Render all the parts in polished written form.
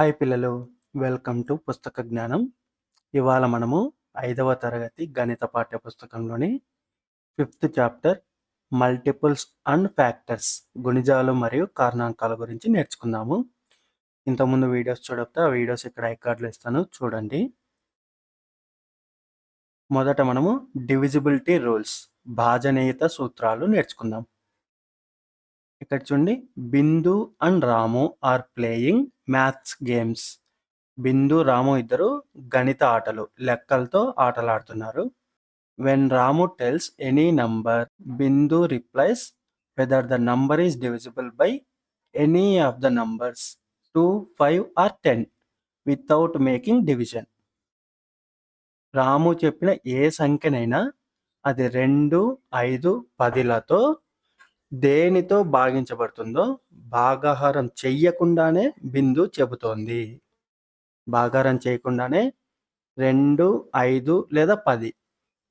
Hi పిల్లలు, welcome to పుస్తక జ్ఞానం. ఇవాళ మనము 5వ తరగతి గణిత పాఠ్య పుస్తకంలోని 5th chapter multiples and factors గుణిజాలు మరియు కారణాంకాల గురించి నేర్చుకుందాము. ఇంతకుముందు వీడియోస్ చూడకపోతే ఆ వీడియోస్ ఇక్కడ ఐకార్డులు ఇస్తాను, చూడండి. మొదట మనము డివిజిబిలిటీ రూల్స్, భాజనీయత సూత్రాలు నేర్చుకుందాం. ఇక్కడ చూడండి, Bindu and Ramu are playing maths games. Bindu, Ramu ఇద్దరు గణిత ఆటలు, లెక్కలతో ఆటలాడుతున్నారు. When Ramu tells any number, Bindu replies whether the number is divisible by any of the numbers 2, 5 or 10 without making division. Ramu చెప్పిన ఏ సంఖ్యనైనా అది 2, 5, 10లతో దేనితో భాగించబడుతుందో భాగాహారం చెయ్యకుండానే బిందు చెబుతోంది. భాగాహారం చేయకుండానే 2, 5 లేదా 10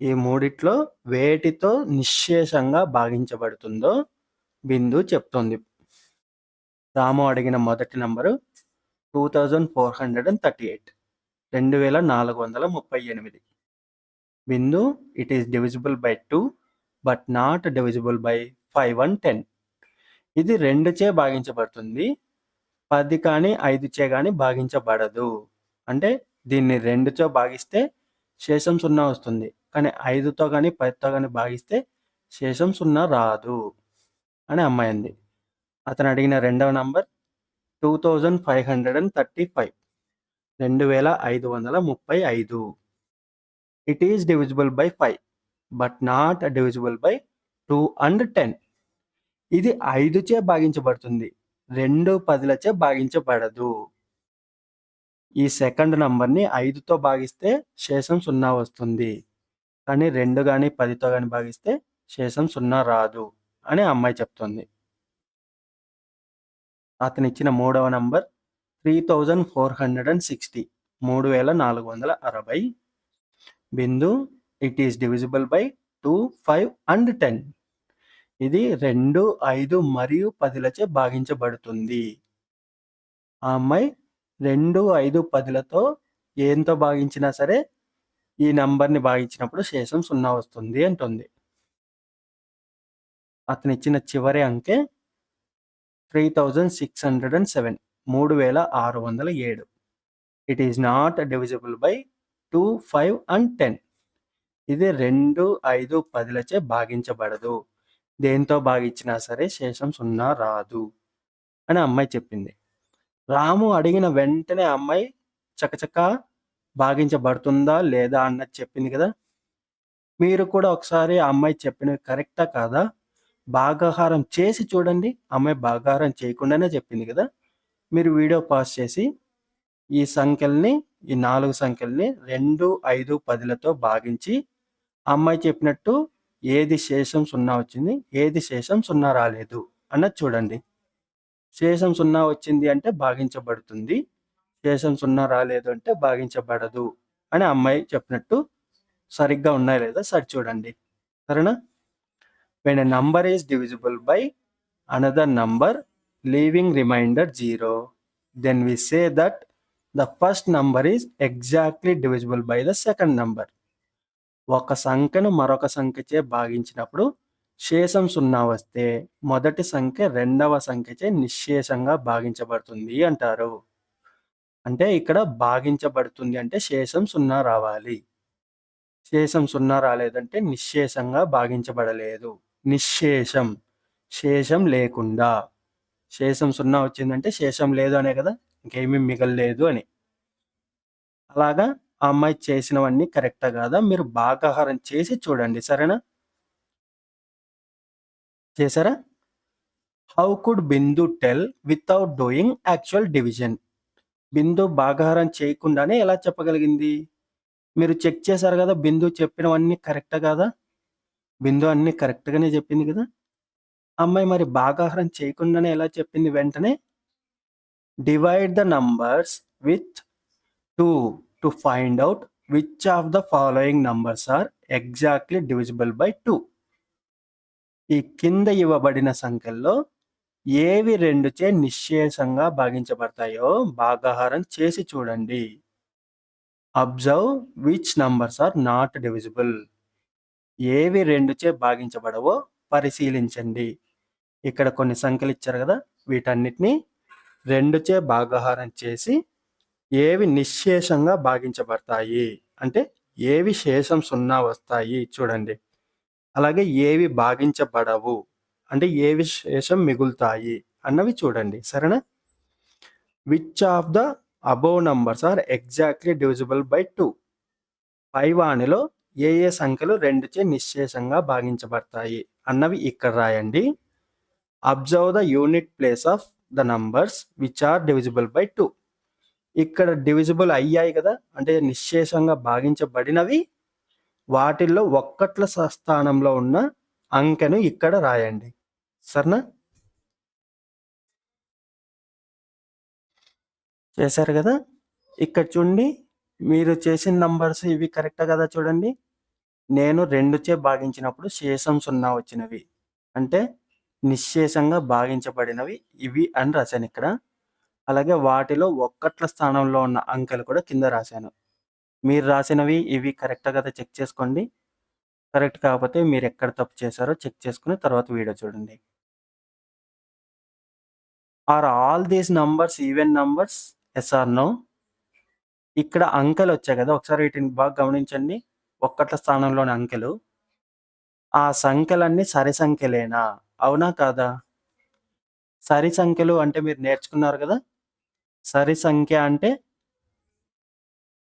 ఈ మూడిట్లో వేటితో నిశ్శేషంగా భాగించబడుతుందో బిందు చెప్తోంది. రాము అడిగిన మొదటి number 2438, 2438. Bindu, it is divisible by 2 but not divisible by 5 and 10. ఇది 2 చే భాగించబడుతుంది, 10 కానీ 5 చే కానీ భాగించబడదు. అంటే దీన్ని 2తో భాగిస్తే శేషం 0 వస్తుంది, కానీ 5తో కానీ 10తో కానీ భాగిస్తే శేషం 0 రాదు అని అమ్మాయి అంది. అతను అడిగిన రెండవ number 2535, 2535. It is divisible by 5 but not divisible by 2 and 10. ఇది 5 చే భాగించబడుతుంది, 2 10లచే భాగించబడదు. ఈ సెకండ్ నంబర్ని 5తో భాగిస్తే శేషం 0 వస్తుంది, కానీ 2 కానీ 10తో కానీ భాగిస్తే శేషం 0 రాదు అని అమ్మాయి చెప్తుంది. అతను ఇచ్చిన మూడవ number 3460, 3460. Bindu, it is divisible by 2, 5 and 10. ఇది 2, 5 మరియు 10లచే భాగించబడుతుంది. ఆ అమ్మాయి 2, 5, 10లతో ఏంతో భాగించినా సరే ఈ నంబర్ని భాగించినప్పుడు శేషం 0 వస్తుంది అంటుంది. అతను ఇచ్చిన చివరి అంకె 3607, 3607. It is not divisible by 2, 5 and 10. ఇది 2, 5, 10లచే భాగించబడదు, దేంతో భాగించినా సరే శేషం 0 రాదు అని అమ్మాయి చెప్పింది. రాము అడిగిన వెంటనే అమ్మాయి చకచకా భాగించబడుతుందా లేదా అన్నది చెప్పింది కదా. మీరు కూడా ఒకసారి ఆ అమ్మాయి చెప్పినవి కరెక్టా కాదా భాగాహారం చేసి చూడండి. అమ్మాయి భాగాహారం చేయకుండానే చెప్పింది కదా. మీరు వీడియో పాజ్ చేసి ఈ సంఖ్యల్ని, ఈ 4 సంఖ్యల్ని 2, 5, 10లతో భాగించి అమ్మాయి చెప్పినట్టు ఏది శేషం 0 వచ్చింది, ఏది శేషం 0 రాలేదు అన్నది చూడండి. శేషం 0 వచ్చింది అంటే భాగించబడుతుంది, శేషం 0 రాలేదు అంటే భాగించబడదు అని అమ్మాయి చెప్పినట్టు సరిగ్గా ఉన్నాయో లేదా సరి చూడండి, సరేనా. when a number is divisible by another number leaving remainder 0, then we say that the first number is exactly divisible by the second number. ఒక సంఖ్యను మరొక సంఖ్యచే భాగించినప్పుడు శేషం 0 వస్తే మొదటి సంఖ్య రెండవ సంఖ్యచే నిశ్శేషంగా భాగించబడుతుంది అంటారు. అంటే ఇక్కడ భాగించబడుతుంది అంటే శేషం 0 రావాలి, శేషం 0 రాలేదంటే నిశ్శేషంగా భాగించబడలేదు. నిశ్శేషం, శేషం లేకుండా. శేషం 0 వచ్చిందంటే శేషం లేదు అనే కదా, ఇంకేమీ మిగలలేదు అని. అలాగా ఆ అమ్మాయి చేసినవన్నీ కరెక్టా కాదా మీరు భాగాహారం చేసి చూడండి, సరేనా. చేశారా? How could Bindu tell without doing actual division. Bindu భాగాహారం చేయకుండానే ఎలా చెప్పగలిగింది? మీరు చెక్ చేశారు కదా, బిందు చెప్పినవన్నీ కరెక్టా కాదా. బిందు అన్ని కరెక్ట్గానే చెప్పింది కదా. అమ్మాయి మరి భాగాహారం చేయకుండానే ఎలా చెప్పింది వెంటనే? Divide the numbers with 2 to find out which of the following numbers are exactly divisible by 2. ఈ కింద ఇవ్వబడిన సంఖ్యల్లో ఏవి 2చే నిశ్శేషంగా భాగించబడతాయో భాగాహారం చేసి చూడండి. Observe which numbers are not divisible. ఏవి 2చే భాగించబడవో పరిశీలించండి. ఇక్కడ కొన్ని సంఖ్యలు ఇచ్చారు కదా, వీటన్నిటిని 2చే భాగాహారం చేసి ఏవి నిశ్శేషంగా భాగించబడతాయి అంటే ఏవి శేషం 0 వస్తాయి చూడండి. అలాగే ఏవి భాగించబడవు అంటే ఏవి శేషం మిగులుతాయి అన్నవి చూడండి. సరేనా? Which of the above numbers are exactly divisible by 2. పై వానిలో ఏ ఏ సంఖ్యలు 2చే నిశ్శేషంగా భాగించబడతాయి అన్నవి ఇక్కడ రాయండి. Observe the unit place of the numbers which are divisible by 2. ఇక్కడ డివిజిబుల్ అయ్యాయి కదా, అంటే నిశ్శేషంగా భాగించబడినవి. వాటిల్లో ఒక్కట్ల స్థానంలో ఉన్న అంకెను ఇక్కడ రాయండి. సరేనా? చేశారు కదా. ఇక్కడ చూడండి, మీరు చేసిన నంబర్స్ ఇవి కరెక్ట్ కదా చూడండి. నేను 2చే భాగించినప్పుడు శేషం 0 వచ్చినవి అంటే నిశ్శేషంగా భాగించబడినవి ఇవి అని రాశాను ఇక్కడ. అలాగే వాటిలో ఒక్కట్ల స్థానంలో ఉన్న అంకెలు కూడా కింద రాశాను. మీరు రాసినవి ఇవి కరెక్ట్ కదా చెక్ చేసుకోండి. కరెక్ట్ కాకపోతే మీరు ఎక్కడ తప్పు చేశారో చెక్ చేసుకుని తర్వాత వీడియో చూడండి. Are all these numbers even numbers? Yes or no? ఇక్కడ అంకెలు వచ్చాయి కదా, ఒకసారి వీటిని బాగా గమనించండి. ఒక్కట్ల స్థానంలోని అంకెలు. ఆ సంఖ్యలన్నీ సరి సంఖ్యలేనా? అవునా కాదా? సరి సంఖ్యలు అంటే మీరు నేర్చుకున్నారు కదా. సరి సంఖ్య అంటే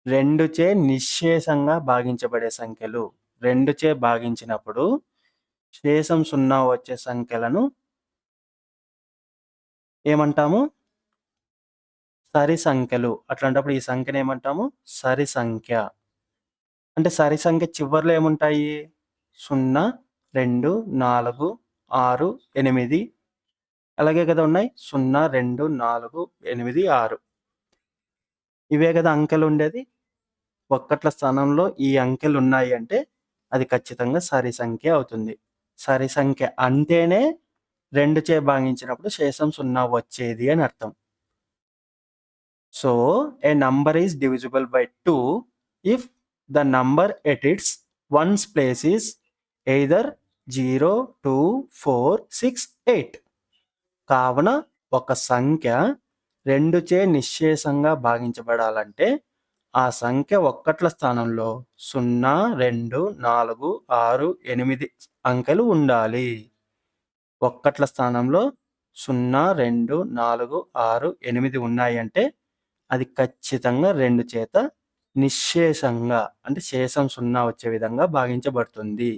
2చే నిశ్శేషంగా భాగించబడే సంఖ్యలు. 2చే భాగించినప్పుడు శేషం 0 వచ్చే సంఖ్యలను ఏమంటాము? సరి సంఖ్యలు. అట్లాంటప్పుడు ఈ సంఖ్యను ఏమంటాము? సరి సంఖ్య. అంటే సరి సంఖ్య చివర్లో ఏముంటాయి? 0, 2, 4, 6, 8 అలాగే కదా ఉన్నాయి. 0, 2, 4, 8, 6 ఇవే కదా అంకెలు ఉండేది. ఒక్కట్ల స్థానంలో ఈ అంకెలు ఉన్నాయి అంటే అది ఖచ్చితంగా సరి సంఖ్య అవుతుంది. సరి సంఖ్య అంటేనే 2చే భాగించినప్పుడు శేషం 0 వచ్చేది అని అర్థం. So a number is divisible by 2 if the number at its ones place is either 0, 2, 4, 6, 8. కావున ఒక సంఖ్య 2చే నిశ్శేషంగా భాగించబడాలంటే ఆ సంఖ్య ఒక్కట్ల స్థానంలో 0, 2, 4, 6, 8 అంకెలు ఉండాలి. ఒక్కట్ల స్థానంలో 0, 2, 4, 6, 8 ఉన్నాయి అంటే అది ఖచ్చితంగా 2 చేత నిశ్శేషంగా అంటే శేషం 0 వచ్చే విధంగా భాగించబడుతుంది.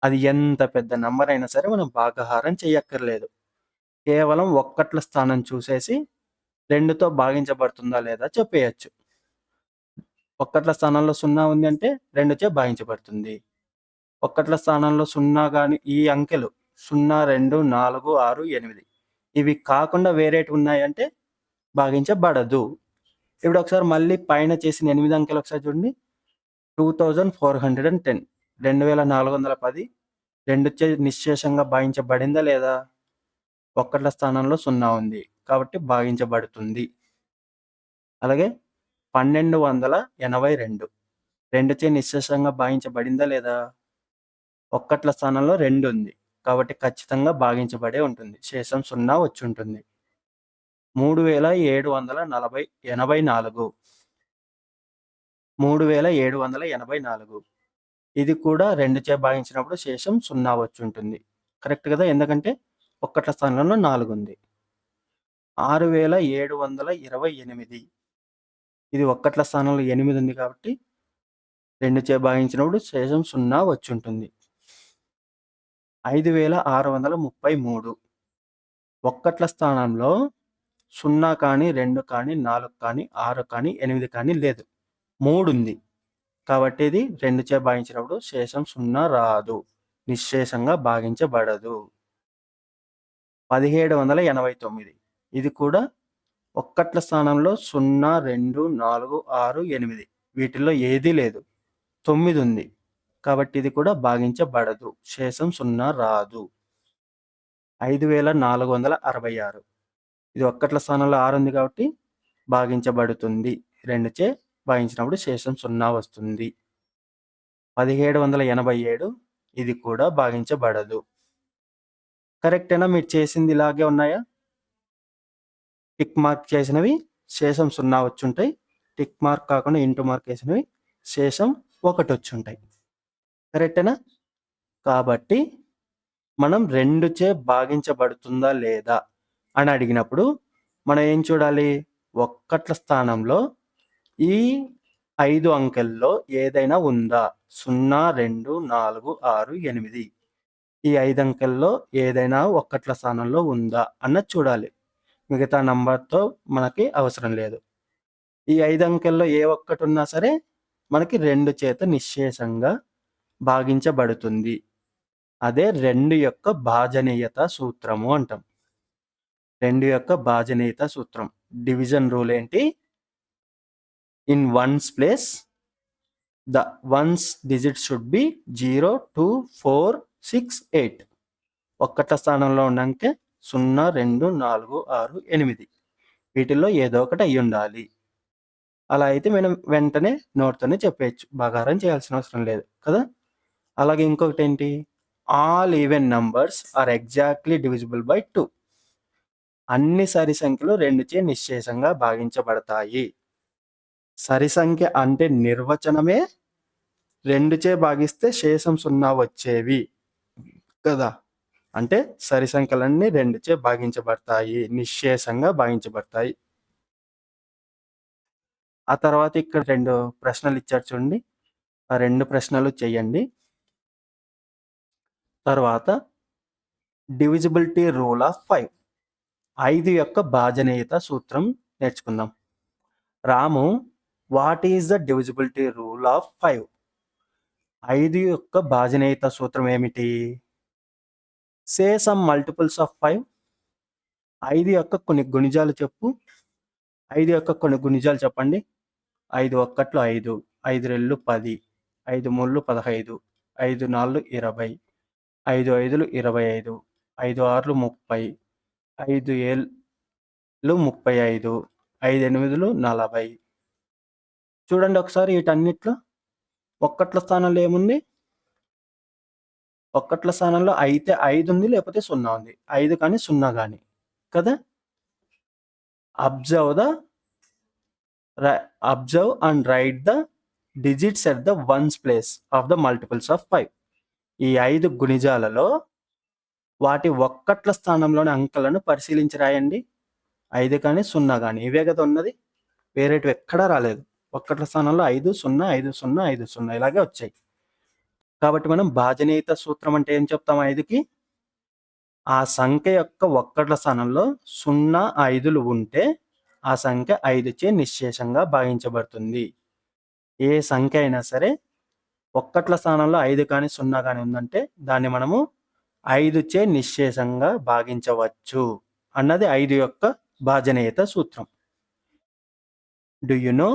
అది ఎంత పెద్ద నంబర్ అయినా సరే మనం భాగాహారం చేయక్కర్లేదు. కేవలం ఒక్కట్ల స్థానం చూసేసి 2తో భాగించబడుతుందా లేదా చెప్పేయచ్చు. ఒక్కట్ల స్థానంలో 0 ఉంది అంటే 2చే భాగించబడుతుంది. ఒక్కట్ల స్థానంలో 0 గాని ఈ అంకెలు 0, 2, 4, 6, 8 ఇవి కాకుండా వేరేటి ఉన్నాయంటే భాగించబడదు. ఇప్పుడు ఒకసారి మళ్ళీ పైన చేసిన 8 అంకెలు ఒకసారి చూడండి. 2410 2410 2చే నిశ్శేషంగా భాగించబడిందా లేదా? ఒక్కట్ల స్థానంలో 0 ఉంది కాబట్టి భాగించబడుతుంది. అలాగే 1282 2చే నిశ్శేషంగా భాగించబడిందా లేదా? ఒక్కట్ల స్థానంలో 2 ఉంది కాబట్టి ఖచ్చితంగా భాగించబడే ఉంటుంది. శేషం 0 వచ్చి ఉంటుంది. 3784 3784 ఇది కూడా 2చే భాగించినప్పుడు శేషం 0 వచ్చి ఉంటుంది. కరెక్ట్ కదా, ఎందుకంటే ఒక్కట్ల స్థానంలో 4 ఉంది. 6728 ఇది ఒక్కట్ల స్థానంలో 8 ఉంది కాబట్టి 2చే భాగించినప్పుడు శేషం 0 వచ్చి ఉంటుంది. 5633 ఒక్కట్ల స్థానంలో 0 కానీ 2 కానీ 4 కానీ 6 కానీ 8 కానీ లేదు, 3 ఉంది కాబట్టి ఇది 2చే భాగించినప్పుడు శేషం 0 రాదు, నిశ్శేషంగా భాగించబడదు. 1789 ఇది కూడా ఒక్కట్ల స్థానంలో 0, 2, 4, 6, 8 వీటిల్లో ఏదీ లేదు, 9 ఉంది కాబట్టి ఇది కూడా భాగించబడదు, శేషం 0 రాదు. 5466. ఇది ఒక్కట్ల స్థానంలో 6 ఉంది కాబట్టి భాగించబడుతుంది. 2చే భాగించినప్పుడు శేషం 0 వస్తుంది. 1787 ఇది కూడా భాగించబడదు. కరెక్టేనా? మీరు చేసింది ఇలాగే ఉన్నాయా? టిక్ మార్క్ చేసినవి శేషం 0 వచ్చుంటాయి. టిక్ మార్క్ కాకుండా ఇంటూ మార్క్ వేసినవి శేషం 1 వచ్చుంటాయి. కరెక్టేనా? కాబట్టి మనం 2చే భాగించబడుతుందా లేదా అని అడిగినప్పుడు మనం ఏం చూడాలి? ఒక్కట్ల స్థానంలో ఈ 5 అంకెల్లో ఏదైనా ఉందా? 0, 2, 4, 6, 8 ఈ 5 అంకెల్లో ఏదైనా ఒక్కట్ల స్థానంలో ఉందా అన్నది చూడాలి. మిగతా నంబర్‌తో మనకి అవసరం లేదు. ఈ 5 అంకెల్లో ఏ ఒక్కటున్నా సరే మనకి 2 చేత నిశ్శేషంగా భాగించబడుతుంది. అదే 2 యొక్క భాజనీయత సూత్రము అంటాం. 2 యొక్క భాజనీయత సూత్రం. డివిజన్ రూల్ ఏంటి? In ones place the ones digits should be 0, 2, 4, 6, 8. ఒక్కట్ల స్థానంలో ఉన్న అంకె 0, 2, 4, 6, 8. వీటిల్లో ఏదో ఒకటి అయ్యి ఉండాలి. అలా అయితే మనం వెంటనే నోట్‌తోనే చెప్పేయచ్చు. భాగాహారం చేయాల్సిన అవసరం లేదు కదా! అలాగే ఇంకొకటి ఏంటి? All even numbers are exactly divisible by 2. అన్ని సరి సంఖ్యలు 2చే నిశ్శేషంగా భాగించబడతాయి. సరి సంఖ్య అంటే నిర్వచనమే 2చే భాగిస్తే శేషం 0 వచ్చేవి కదా! అంటే సరి సంఖ్యలన్నీ 2చే భాగించబడతాయి. నిశ్శేషంగా భాగించబడతాయి. ఆ తర్వాత ఇక్కడ 2 ప్రశ్నలు ఇచ్చారు చూడండి. ఆ 2 ప్రశ్నలు చేయండి. తర్వాత డివిజిబిలిటీ రూల్ ఆఫ్ 5. 5 యొక్క భాజనీయత సూత్రం నేర్చుకుందాం. Ramu, what is the divisibility rule of 5? 5 యొక్క భాజనీయత సూత్రం ఏమిటి? Say some multiples of 5. 5 యొక్క కొన్ని గుణిజాలు చెప్పు. 5 యొక్క కొన్ని గుణిజాలు చెప్పండి. 5 ఒక్కట్లు 5, 5 రెళ్ళు 10, 5 మూళ్ళు 15, 5 నాళ్ళు 20, 5 ఐదులు 25, 5 ఆరులు 30, 5 ఏళ్ళు 35, 5 ఎనిమిదిలు 40. చూడండి ఒకసారి వీటన్నిట్లో ఒక్కట్ల స్థానంలో ఏముంది? ఒక్కట్ల స్థానంలో అయితే 5 ఉంది, లేకపోతే 0 ఉంది. 5 కానీ 0 కానీ కదా! Observe and right the digits at the ones place of the multiples of 5. ఈ 5 గుణిజాలలో వాటి ఒక్కట్ల స్థానంలోని అంకెలను పరిశీలించి రాయండి. 5 కానీ 0 కానీ ఇవే కదా ఉన్నది. వేరేటివి ఎక్కడా రాలేదు. ఒక్కట్ల స్థానంలో 5, 0, 5, 0, 5, 0 ఇలాగే వచ్చాయి. కాబట్టి మనం భాజనీయత సూత్రం అంటే ఏం చెప్తాం 5కి? ఆ సంఖ్య యొక్క ఒక్కట్ల స్థానంలో 0, 5లు ఉంటే ఆ సంఖ్య 5చే నిశ్శేషంగా భాగించబడుతుంది. ఏ సంఖ్య అయినా సరే ఒక్కట్ల స్థానంలో 5 కానీ 0 కానీ ఉందంటే దాన్ని మనము 5చే నిశ్శేషంగా భాగించవచ్చు అన్నది 5 యొక్క భాజనీయత సూత్రం. Do you know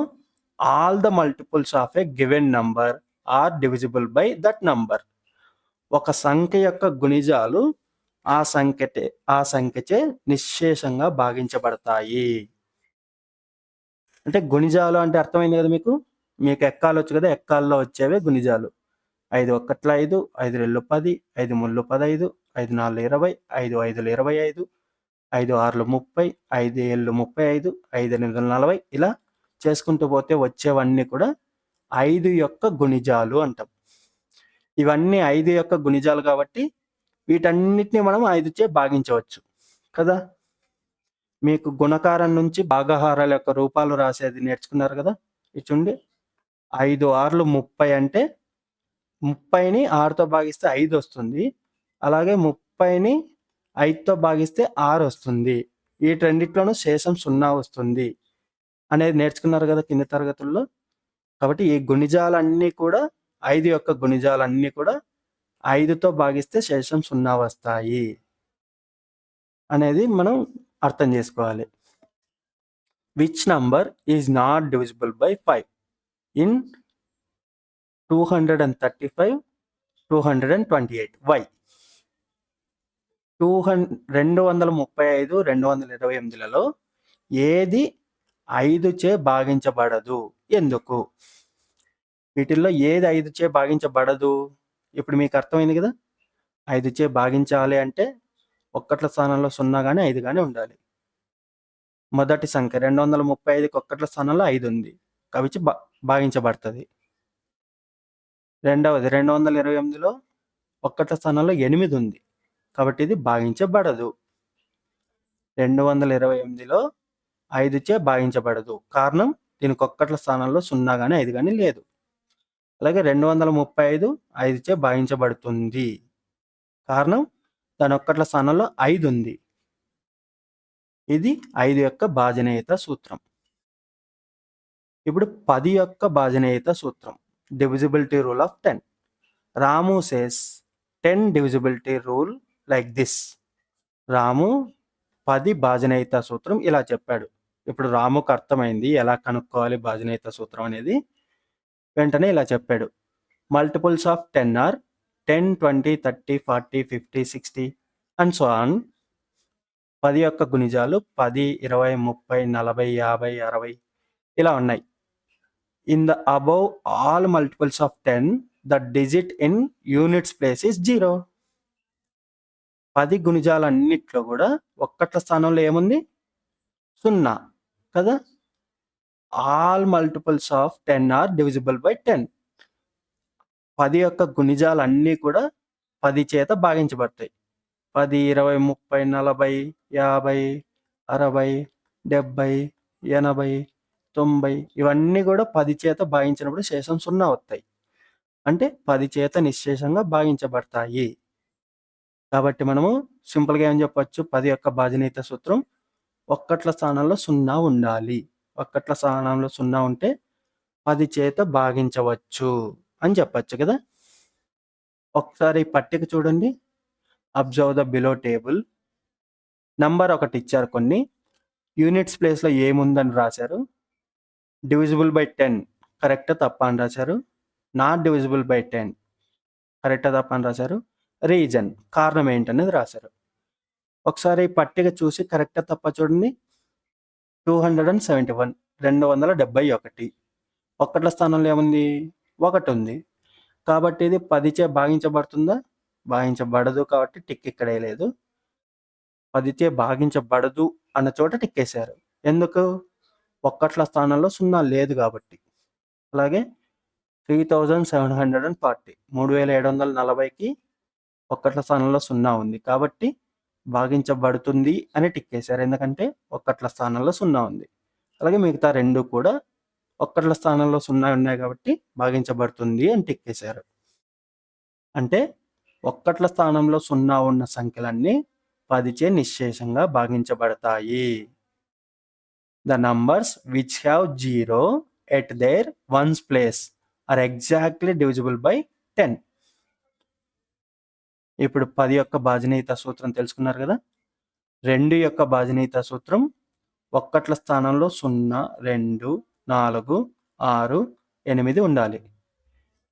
all the multiples of a given number are divisible by that number? ఒక సంఖ్య యొక్క గుణిజాలు ఆ సంఖ్యచే నిశ్శేషంగా భాగించబడతాయి. అంటే గుణిజాలు అంటే అర్థమైంది కదా మీకు? మీకు ఎక్కాలు వచ్చు కదా, ఎక్కాల్లో వచ్చేవే గుణిజాలు. 5 ఒక్కట్ల 5, 5 రెళ్ళు 10, 5 మూళ్ళు 15, 5 నాళ్ళు 20, 5 ఐదులు 25, 5 ఆరులు 30, 5 ఏళ్ళు 35, 5 ఎనిమిదిలు 40 ఇలా చేసుకుంటూ పోతే వచ్చేవన్నీ కూడా 5 యొక్క గుణిజాలు అంటాం. ఇవన్నీ 5 యొక్క గుణిజాలు కాబట్టి వీటన్నిటిని మనం 5చే భాగించవచ్చు కదా! మీకు గుణకారం నుంచి భాగాహారాల యొక్క రూపాలు రాసేది నేర్చుకున్నారు కదా! ఇది చూడండి. 5 ఆరులు 30 అంటే 30ని 6తో భాగిస్తే 5 వస్తుంది. అలాగే 30ని 5తో భాగిస్తే 6 వస్తుంది. వీటన్నిటిలోనూ శేషం 0 వస్తుంది అనేది నేర్చుకున్నారు కదా కింది తరగతుల్లో. కాబట్టి ఈ గుణిజాలన్నీ కూడా 5 యొక్క గుణిజాలన్నీ కూడా 5తో భాగిస్తే శేషం 0 వస్తాయి అనేది మనం అర్థం చేసుకోవాలి. Which number is not divisible by 5 in 235, 228? Why? 235, 228లలో ఏది 5 చే భాగించబడదు? ఎందుకు? వీటిల్లో ఏది 5 చే భాగించబడదు? ఇప్పుడు మీకు అర్థమైంది కదా! 5 చే భాగించాలి అంటే ఒక్కట్ల స్థానంలో 0 గాని, 5 గాని ఉండాలి. మొదటి సంఖ్య 235కి ఒక్కట్ల స్థానంలో 5 ఉంది. కాబట్టి భాగించబడతది. రెండవది 228లో ఒక్కట్ల స్థానంలో 8 ఉంది. కాబట్టి ఇది భాగించబడదు. 228లో 5 చే భాగించబడదు. కారణం దీనికి ఒక్కట్ల స్థానంలో 0 గాని, 5 గాని లేదు. అలాగే 235 5 చే భాగించబడుతుంది. కారణం దాని ఒక్కట్ల స్థానంలో 5 ఉంది. ఇది 5 యొక్క భాజనీయత సూత్రం. ఇప్పుడు 10 యొక్క భాజనీయత సూత్రం. Divisibility rule of 10. Ramu says 10 divisibility rule like this. రాము 10 భాజనీయత సూత్రం ఇలా చెప్పాడు. ఇప్పుడు రాముకు అర్థమైంది ఎలా కనుక్కోవాలి భాజనీయత సూత్రం అనేది. వెంటనే ఇలా చెప్పాడు. Multiples of 10 are 10, 20, 30, 40, 50, 60 and so on. 10 యొక్క గుణిజాలు 10, 20, 30, 40, 50, 60 ఇలా ఉన్నాయి. In the above all multiples of 10, the digit in units place is 0. 10 గుణిజాలన్నిట్లో కూడా ఒక్కట్ల స్థానంలో ఏముంది? 0 కదా. All multiples of 10 are divisible by 10. 10 యొక్క గుణిజాలన్నీ కూడా 10 చేత భాగించబడతాయి. 10, 20, 30, 40, 50, 60, 70, 80, 90 ఇవన్నీ కూడా 10 చేత భాగించినప్పుడు శేషం 0 వస్తాయి. అంటే 10 చేత నిశ్శేషంగా భాగించబడతాయి. కాబట్టి మనము సింపుల్గా ఏం చెప్పొచ్చు? 10 యొక్క భాజనీయత సూత్రం ఒక్కట్ల స్థానంలో 0 ఉండాలి. ఒక్కట్ల స్థానంలో 0 ఉంటే 10 చేత భాగించవచ్చు అని చెప్పచ్చు కదా. ఒకసారి పట్టిక చూడండి. Observe the below table. Number ఒకటి ఇచ్చారు కొన్ని. యూనిట్స్ ప్లేస్లో ఏముందని రాశారు. డివిజిబుల్ బై 10 కరెక్ట్ తప్ప అని రాశారు. నాట్ డివిజిబుల్ బై 10 కరెక్ట్ తప్ప అని రాశారు. రీజన్ కారణం ఏంటనేది రాశారు. ఒకసారి పట్టిక చూసి కరెక్ట్ తప్ప చూడండి. 271 271 ఒక్కట్ల స్థానంలో ఏముంది? 1 ఉంది. కాబట్టి ఇది 10 చే భాగించబడుతుందా? భాగించబడదు. కాబట్టి టిక్ ఇక్కడ వేయలేదు. 10 చే భాగించబడదు అన్న చోట టిక్ వేశారు. ఎందుకు? ఒక్కట్ల స్థానంలో 0 లేదు కాబట్టి. అలాగే 3740 3740కి ఒక్కట్ల స్థానంలో 0 ఉంది కాబట్టి భాగించబడుతుంది అని టిక్ వేశారు. ఎందుకంటే ఒక్కట్ల స్థానంలో 0 ఉంది. అలాగే మిగతా రెండు కూడా ఒక్కట్ల స్థానంలో 0 ఉన్నాయి కాబట్టి భాగించబడుతుంది అని టిక్ వేశారు. అంటే ఒక్కట్ల స్థానంలో 0 ఉన్న సంఖ్యలన్నీ 10 చే నిశ్శేషంగా భాగించబడతాయి. The numbers which have 0 at their ones place are exactly divisible by 10. ఇప్పుడు 10 యొక్క భాజనీయత సూత్రం తెలుసుకున్నారు కదా. 2 యొక్క భాజనీయత సూత్రం ఒక్కట్ల స్థానంలో 0, 2, 4, 6, 8 ఉండాలి.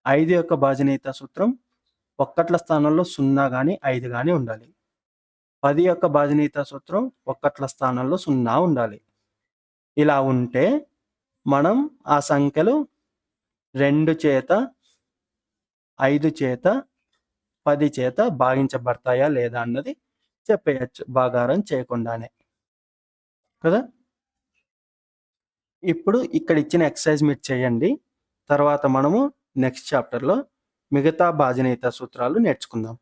5 యొక్క భాజనీయత సూత్రం ఒక్కట్ల స్థానంలో 0 కానీ 5 కానీ ఉండాలి. 10 యొక్క భాజనీయత సూత్రం ఒక్కట్ల స్థానంలో 0 ఉండాలి. ఇలా ఉంటే మనం ఆ సంఖ్యలు 2 చేత 5 చేత 10 చేత భాగించబడతాయా లేదా అన్నది చెప్పేయచ్చు భాగారం చేయకుండానే కదా. ఇప్పుడు ఇక్కడ ఇచ్చిన ఎక్సర్సైజ్ మీరు చేయండి. తర్వాత మనము నెక్స్ట్ చాప్టర్లో మిగతా భాజనీయత సూత్రాలు నేర్చుకుందాం.